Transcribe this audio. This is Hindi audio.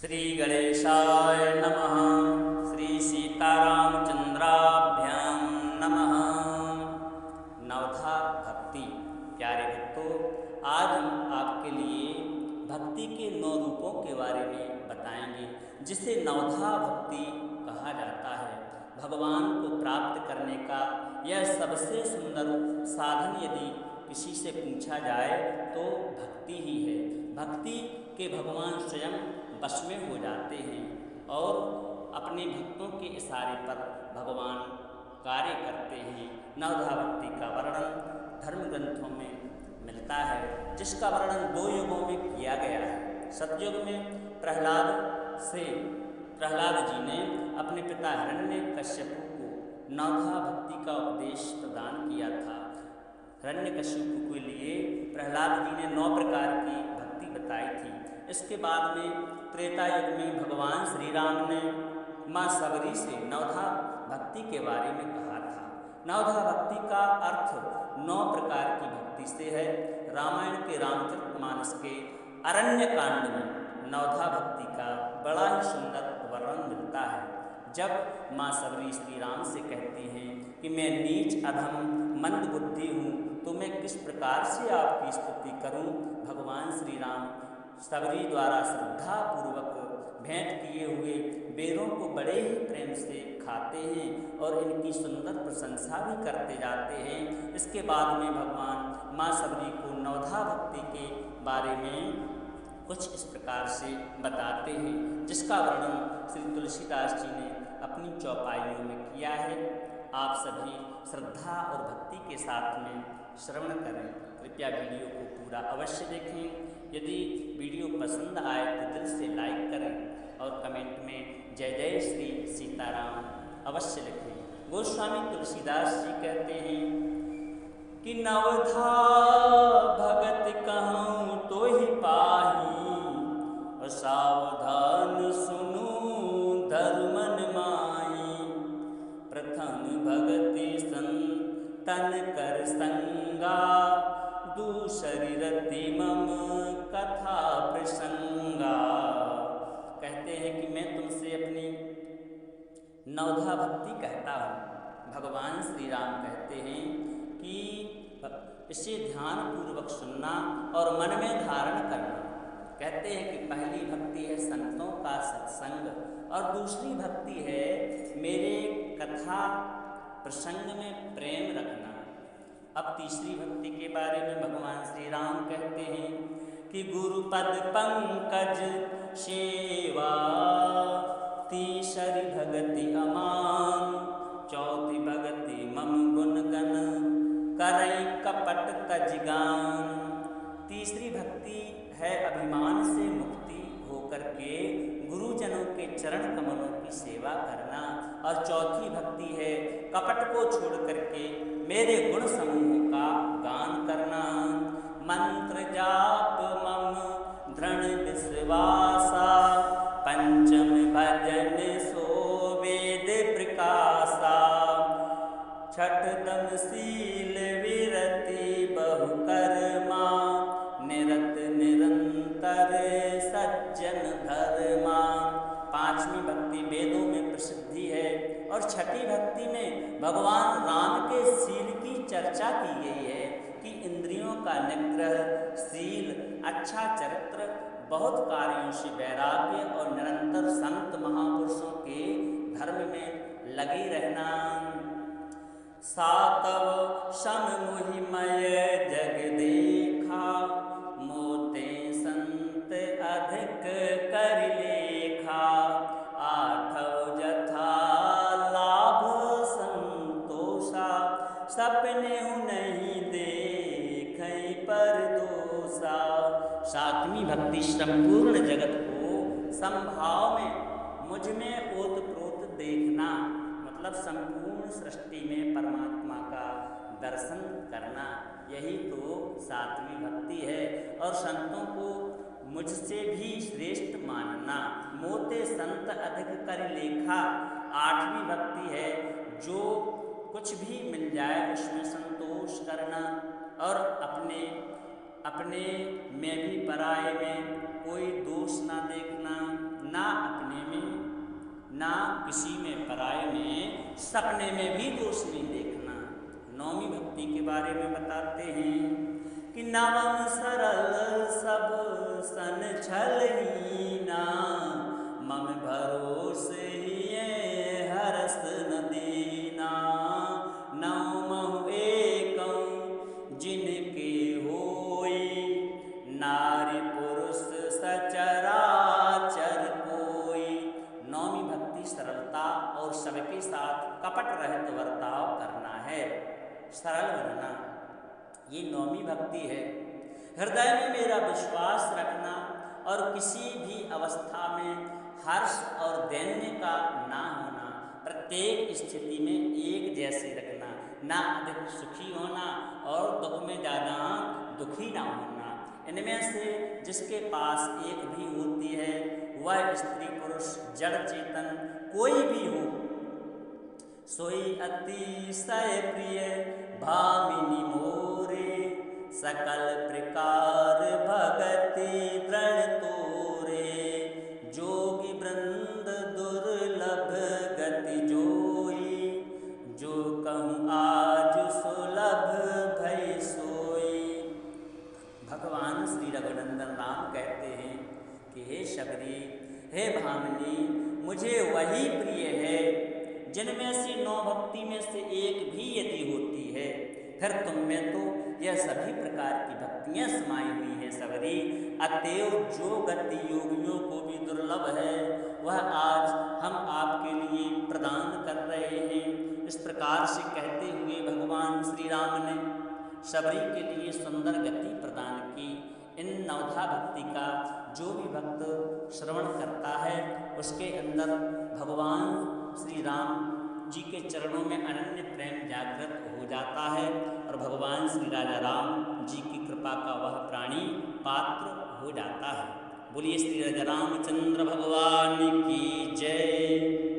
श्री गणेशाय नमः। श्री सीतारामचंद्राभ्यां नमः। नवधा भक्ति। प्यारे भक्तों, आज हम आपके लिए भक्ति के 9 रूपों के बारे में बताएंगे, जिसे नवधा भक्ति कहा जाता है। भगवान को प्राप्त करने का यह सबसे सुंदर साधन यदि किसी से पूछा जाए तो भक्ति ही है। भक्ति के भगवान स्वयं वश में हो जाते हैं और अपने भक्तों के इशारे पर भगवान कार्य करते हैं। नवधा भक्ति का वर्णन धर्म ग्रंथों में मिलता है, जिसका वर्णन 2 युगों में किया गया है। सतयुग में प्रहलाद जी ने अपने पिता हिरण्यकश्यप को नवधा भक्ति का उपदेश प्रदान किया था। हिरण्यकश्यप के लिए प्रहलाद जी ने 9 प्रकार की भक्ति बताई थी। इसके बाद में त्रेता युग में भगवान श्री राम ने माँ सबरी से नवधा भक्ति के बारे में कहा था। नवधा भक्ति का अर्थ 9 प्रकार की भक्ति से है। रामायण के रामचरितमानस के अरण्य कांड में नवधा भक्ति का बड़ा ही सुंदर वर्णन मिलता है। जब माँ सबरी श्री राम से कहती हैं कि मैं नीच अधम मंद बुद्धि हूँ, तो मैं किस प्रकार से आपकी स्तुति करूँ। भगवान श्री राम सबरी द्वारा श्रद्धा पूर्वक भेंट किए हुए बेरों को बड़े ही प्रेम से खाते हैं और इनकी सुंदर प्रशंसा भी करते जाते हैं। इसके बाद में भगवान माँ सबरी को नवधा भक्ति के बारे में कुछ इस प्रकार से बताते हैं, जिसका वर्णन श्री तुलसीदास जी ने अपनी चौपाइयों में किया है। आप सभी श्रद्धा और भक्ति के साथ में श्रवण करें। कृपया वीडियो को पूरा अवश्य देखें। यदि वीडियो पसंद आए तो दिल से लाइक करें और कमेंट में जय जय श्री सीताराम अवश्य लिखें। गोस्वामी तुलसीदास जी कहते हैं कि नवधा भगत कहूँ तो ही पाही, और सावधान सुनू धर्मन माई। प्रथम भगति संतन कर संगा, दूसरी रति मम कथा प्रसंगा। कहते हैं कि मैं तुमसे अपनी नवधा भक्ति कहता हूँ। भगवान श्री राम कहते हैं कि इसे ध्यान पूर्वक सुनना और मन में धारण करना। कहते हैं कि पहली भक्ति है संतों का सत्संग और दूसरी भक्ति है मेरे कथा प्रसंग में प्रेम रखना। अब तीसरी भक्ति के बारे में भगवान श्री राम कहते हैं कि गुरुपद पंकज सेवा, तीसरी भगति अमान, चौथी भगति मम गुण गण, करई कपट तजगान। तीसरी भक्ति है अभिमान से मुक्ति होकर के गुरुजनों के चरण कमलों की सेवा करना, और चौथी भक्ति है कपट को छोड़ करके मेरे गुण समूह का गान करना। मंत्र जाप मम दृढ़ विश्वासा, पंचम भजन सो वेद प्रकाशा। छठदम शील विरति बहु कर्मा, निरत निरंतर सज्जन धर्मा। 5वीं भक्ति वेदों में प्रसिद्धि है और 6ठी भक्ति में भगवान राम के शील की चर्चा की गई है कि इंद्रियों का निग्रह, शील, अच्छा चरित्र, बहुत कार्यों से वैराग्य और निरंतर संत महापुरुषों के धर्म में लगे रहना। सातव सम मोहिमय जग देखा, मोते संत अधिक कर लेखा। आठव जथा लाभ संतोषा, सपने नहीं देखै पर दोषा। 7वीं भक्ति संपूर्ण जगत को समभाव में मुझ में ओतप्रोत देखना, मतलब संपूर्ण सृष्टि में परमात्मा का दर्शन करना। यही तो 7वीं भक्ति है। और संतों को मुझसे भी श्रेष्ठ मानना। मोते संत अधिक कर लेखा 8वीं भक्ति है, जो कुछ भी मिल जाए उसमें संतोष करना और अपने में भी पराये में कोई दोष ना देखना, ना ना किसी में पराये में सपने में भी दोष नहीं देखना। नौवीं भक्ति के बारे में बताते हैं कि नवम सरल सब सन छलहीना, मम भरोसे ये हरस न दीना। नवमहु एकं जिनके होई, नारी पुरुष सचराचर कोई। नौवीं भक्ति सरलता और सबके साथ कपट रहित बर्ताव करना है, सरल बनना, ये नौवीं भक्ति है। हृदय में मेरा विश्वास रखना और किसी भी अवस्था में हर्ष और दैन्य का ना होना, प्रत्येक स्थिति में एक जैसे रखना, ना अधिक सुखी होना और दुख में ज़्यादा दुखी ना होना। इनमें से जिसके पास एक भी होती है, वह स्त्री पुरुष जड़ चेतन कोई भी हो, सोई अतिशय प्रिय भामिनी मोरे। सकल प्रकार भगति दृढ़ तोरे, जोगी वृंद दुर्लभ गति जोई। जो कहूँ आज सुलभ भई सोई। भगवान श्री रघुनंदन राम कहते हैं कि हे शबरी, हे भामिनी, मुझे वही प्रिय है जिनमें से 9 भक्ति में से एक भी यदि होती है, फिर तुम में तो यह सभी प्रकार की भक्तियाँ समाई हुई हैं सबरी। अतएव जो गति योगियों को भी दुर्लभ है, वह आज हम आपके लिए प्रदान कर रहे हैं। इस प्रकार से कहते हुए भगवान श्री राम ने शबरी के लिए सुंदर गति प्रदान की। इन नवधा भक्ति का जो भी भक्त श्रवण करता है, उसके अंदर भगवान श्री राम जी के चरणों में अनन्य प्रेम जागृत हो जाता है और भगवान श्री राजा राम जी की कृपा का वह प्राणी पात्र हो जाता है। बोलिए श्री राजा रामचंद्र भगवान की जय।